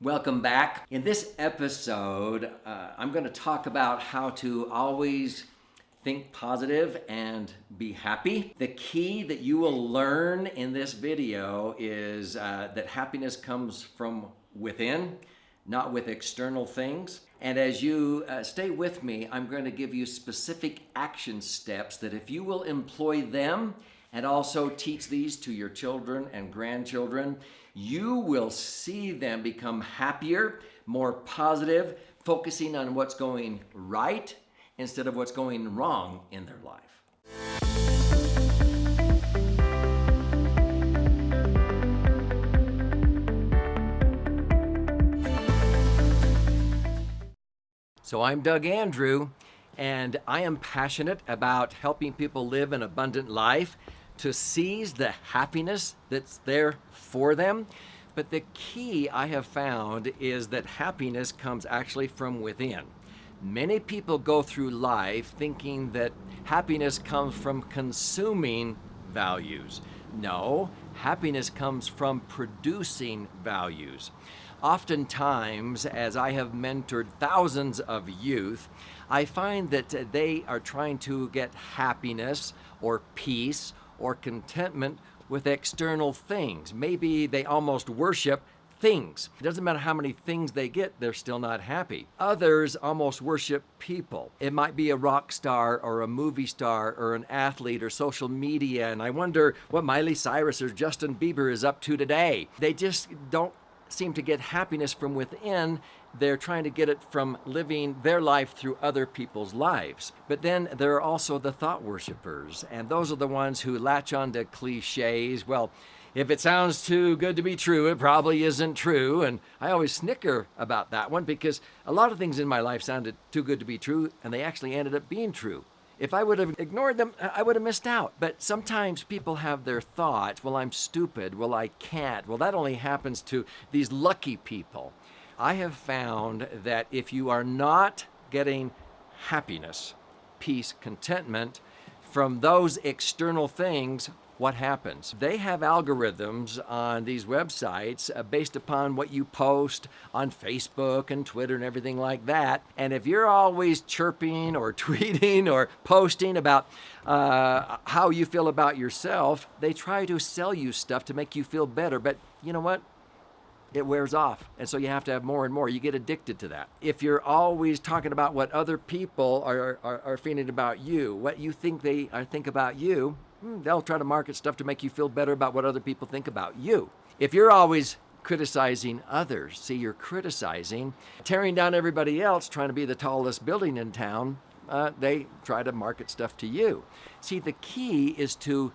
Welcome back. In this episode, I'm going to talk about how to always think positive and be happy. The key that you will learn in this video is that happiness comes from within, not with external things. And as you stay with me, I'm going to give you specific action steps that if you will employ them and also teach these to your children and grandchildren, you will see them become happier, more positive, focusing on what's going right instead of what's going wrong in their life. So I'm Doug Andrew, and I am passionate about helping people live an abundant life, to seize the happiness that's there for them. But the key I have found is that happiness comes actually from within. Many people go through life thinking that happiness comes from consuming values. No, happiness comes from producing values. Oftentimes, as I have mentored thousands of youth, I find that they are trying to get happiness or peace or contentment with external things. Maybe they almost worship things. It doesn't matter how many things they get, they're still not happy. Others almost worship people. It might be a rock star or a movie star or an athlete or social media, and I wonder what Miley Cyrus or Justin Bieber is up to today. They just don't seem to get happiness from within. They're trying to get it from living their life through other people's lives. But then there are also the thought worshipers, and those are the ones who latch onto cliches. Well, if it sounds too good to be true, it probably isn't true. And I always snicker about that one because a lot of things in my life sounded too good to be true, and they actually ended up being true. If I would have ignored them, I would have missed out. But sometimes people have their thoughts, well, I'm stupid, well, I can't. Well, that only happens to these lucky people. I have found that if you are not getting happiness, peace, contentment from those external things, what happens? They have algorithms on these websites based upon what you post on Facebook and Twitter and everything like that. And if you're always chirping or tweeting or posting about how you feel about yourself, they try to sell you stuff to make you feel better. But you know what? It wears off. And so you have to have more and more. You get addicted to that. If you're always talking about what other people are feeling about you, what you think they think about you, they'll try to market stuff to make you feel better about what other people think about you. If you're always criticizing others, see, you're criticizing, tearing down everybody else, trying to be the tallest building in town, they try to market stuff to you. See, the key is to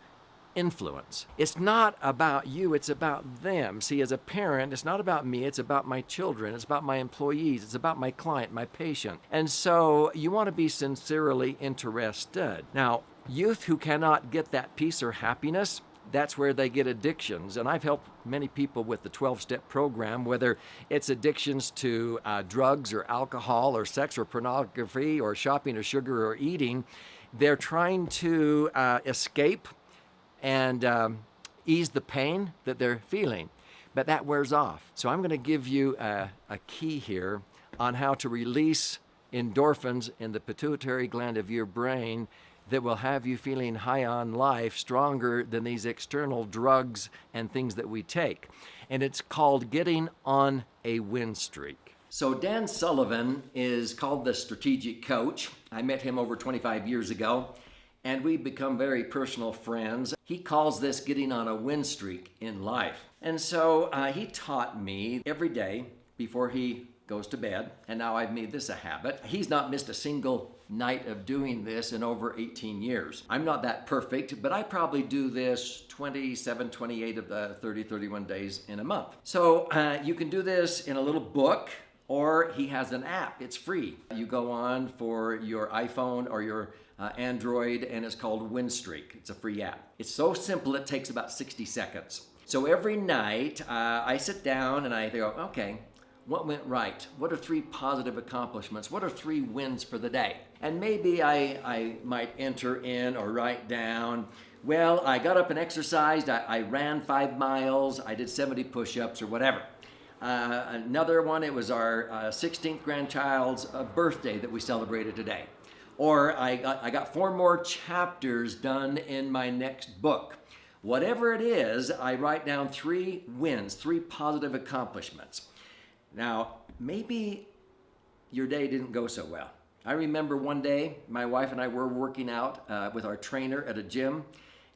influence. It's not about you, it's about them. See, as a parent, it's not about me, it's about my children, it's about my employees, it's about my client, my patient. And so you want to be sincerely interested. Now, youth who cannot get that peace or happiness, that's where they get addictions. And I've helped many people with the 12-step program, whether it's addictions to drugs or alcohol or sex or pornography or shopping or sugar or eating. They're trying to escape and ease the pain that they're feeling. But that wears off. So I'm going to give you a key here on how to release endorphins in the pituitary gland of your brain that will have you feeling high on life, stronger than these external drugs and things that we take. And it's called getting on a win streak. So Dan Sullivan is called the strategic coach. I met him over 25 years ago, and we've become very personal friends. He calls this getting on a win streak in life. And so he taught me every day before he goes to bed, and now I've made this a habit. He's not missed a single night of doing this in over 18 years. I'm not that perfect, but I probably do this 27, 28 of the 30, 31 days in a month. So you can do this in a little book, or he has an app. It's free. You go on for your iPhone or your Android, and it's called Winstreak. It's a free app. It's so simple, it takes about 60 seconds. So every night, I sit down and I go, okay, what went right? What are 3 positive accomplishments? What are 3 wins for the day? And maybe I might enter in or write down, well, I got up and exercised. I ran 5 miles. I did 70 push-ups or whatever. Another one, it was our 16th grandchild's birthday that we celebrated today. Or I got 4 more chapters done in my next book. Whatever it is, I write down 3 wins, 3 positive accomplishments. Now, maybe your day didn't go so well. I remember one day, my wife and I were working out with our trainer at a gym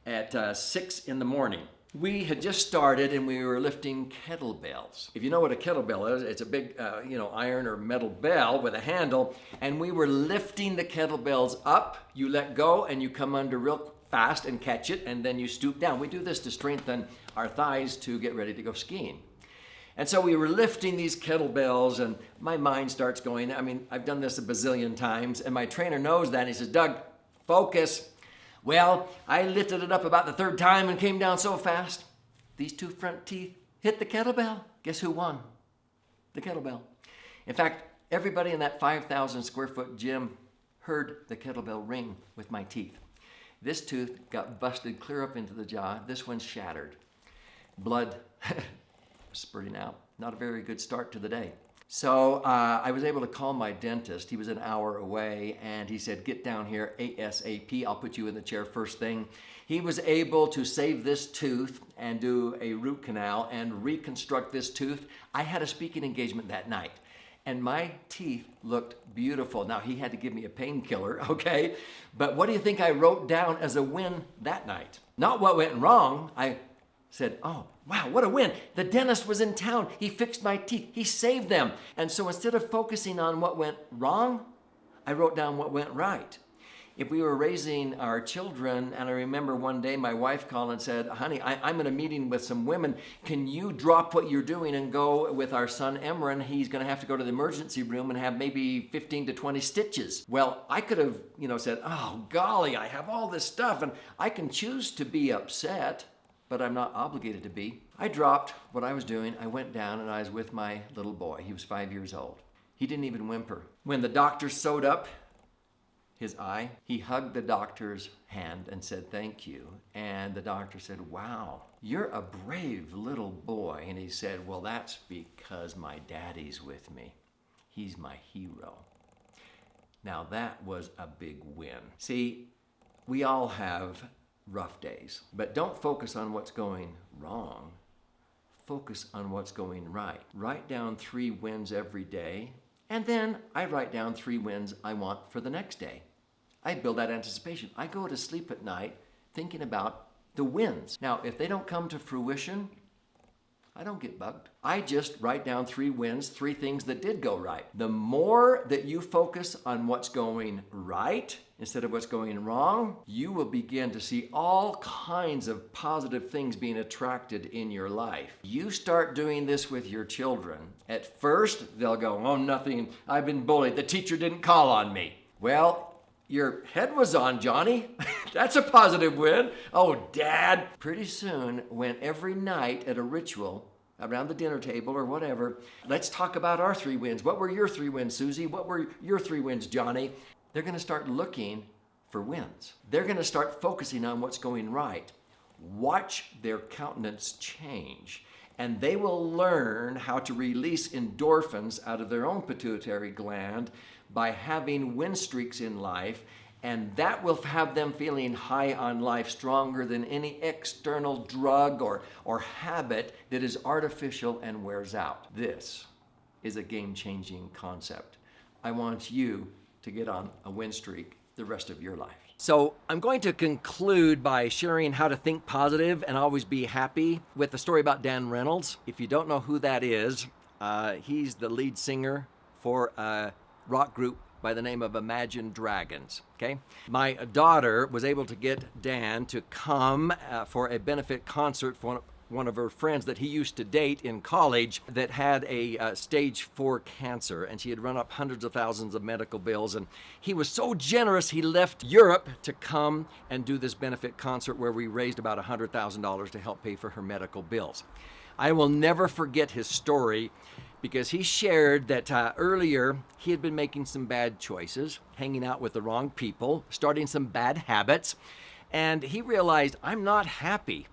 at 6 in the morning. We had just started and we were lifting kettlebells. If you know what a kettlebell is, it's a big iron or metal bell with a handle, and we were lifting the kettlebells up. You let go and you come under real fast and catch it, and then you stoop down. We do this to strengthen our thighs to get ready to go skiing. And so we were lifting these kettlebells, and my mind starts going. I mean, I've done this a bazillion times, and my trainer knows that. And he says, Doug, focus. Well, I lifted it up about the 3rd time and came down so fast. These 2 front teeth hit the kettlebell. Guess who won? The kettlebell. In fact, everybody in that 5,000 square foot gym heard the kettlebell ring with my teeth. This tooth got busted clear up into the jaw. This one's shattered. Blood spurting out. Not a very good start to the day. So I was able to call my dentist. He was an hour away, and he said, get down here ASAP. I'll put you in the chair first thing. He was able to save this tooth and do a root canal and reconstruct this tooth. I had a speaking engagement that night, and my teeth looked beautiful. Now, he had to give me a painkiller, okay? But what do you think I wrote down as a win that night? Not what went wrong. I said, oh, wow, what a win. The dentist was in town. He fixed my teeth. He saved them. And so instead of focusing on what went wrong, I wrote down what went right. If we were raising our children, and I remember one day my wife called and said, honey, I'm in a meeting with some women. Can you drop what you're doing and go with our son Emran? He's going to have to go to the emergency room and have maybe 15 to 20 stitches. Well, I could have, said, oh, golly, I have all this stuff, and I can choose to be upset, but I'm not obligated to be. I dropped what I was doing. I went down and I was with my little boy. He was 5 years old. He didn't even whimper. When the doctor sewed up his eye, he hugged the doctor's hand and said, thank you. And the doctor said, wow, you're a brave little boy. And he said, well, that's because my daddy's with me. He's my hero. Now that was a big win. See, we all have rough days, but don't focus on what's going wrong. Focus on what's going right. Write down 3 wins every day, and then I write down 3 wins I want for the next day. I build that anticipation. I go to sleep at night thinking about the wins. Now, if they don't come to fruition, I don't get bugged. I just write down 3 wins, 3 things that did go right. The more that you focus on what's going right instead of what's going wrong, you will begin to see all kinds of positive things being attracted in your life. You start doing this with your children. At first, they'll go, oh, nothing, I've been bullied. The teacher didn't call on me. Well, your head was on, Johnny. That's a positive win. Oh, Dad. Pretty soon, when every night at a ritual, around the dinner table or whatever, let's talk about our 3 wins. What were your 3 wins, Susie? What were your 3 wins, Johnny? They're going to start looking for wins. They're going to start focusing on what's going right. Watch their countenance change, and they will learn how to release endorphins out of their own pituitary gland by having win streaks in life, and that will have them feeling high on life, stronger than any external drug or habit that is artificial and wears out. This is a game-changing concept. I want you to get on a win streak the rest of your life. So I'm going to conclude by sharing how to think positive and always be happy with the story about Dan Reynolds. If you don't know who that is, he's the lead singer for a rock group by the name of Imagine Dragons, okay? My daughter was able to get Dan to come for a benefit concert for one of her friends that he used to date in college that had a stage 4 cancer, and she had run up hundreds of thousands of medical bills, and he was so generous he left Europe to come and do this benefit concert where we raised about $100,000 to help pay for her medical bills. I will never forget his story because he shared that earlier he had been making some bad choices, hanging out with the wrong people, starting some bad habits, and he realized, I'm not happy.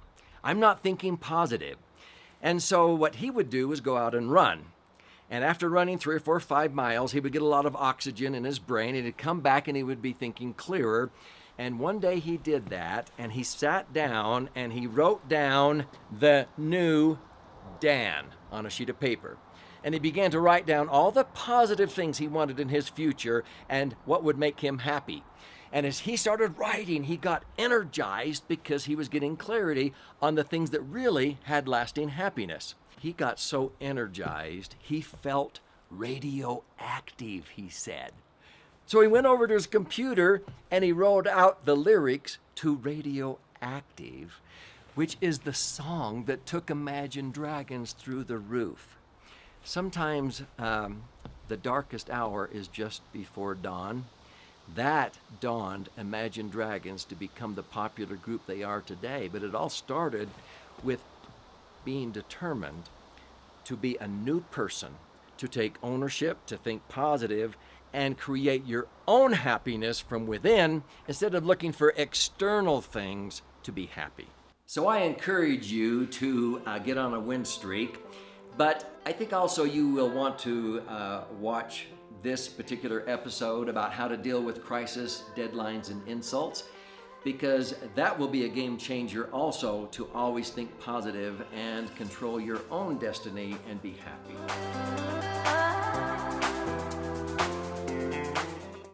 I'm not thinking positive. And so what he would do was go out and run. And after running 3 or 4 or 5 miles, he would get a lot of oxygen in his brain, and he'd come back and he would be thinking clearer. And one day he did that, and he sat down and he wrote down the new Dan on a sheet of paper. And he began to write down all the positive things he wanted in his future and what would make him happy. And as he started writing, he got energized because he was getting clarity on the things that really had lasting happiness. He got so energized, he felt radioactive, he said. So he went over to his computer and he wrote out the lyrics to Radioactive, which is the song that took Imagine Dragons through the roof. Sometimes the darkest hour is just before dawn. That dawned Imagine Dragons to become the popular group they are today. But it all started with being determined to be a new person, to take ownership, to think positive, and create your own happiness from within instead of looking for external things to be happy. So I encourage you to get on a win streak. But I think also you will want to watch this particular episode about how to deal with crisis, deadlines, and insults, because that will be a game changer also to always think positive and control your own destiny and be happy.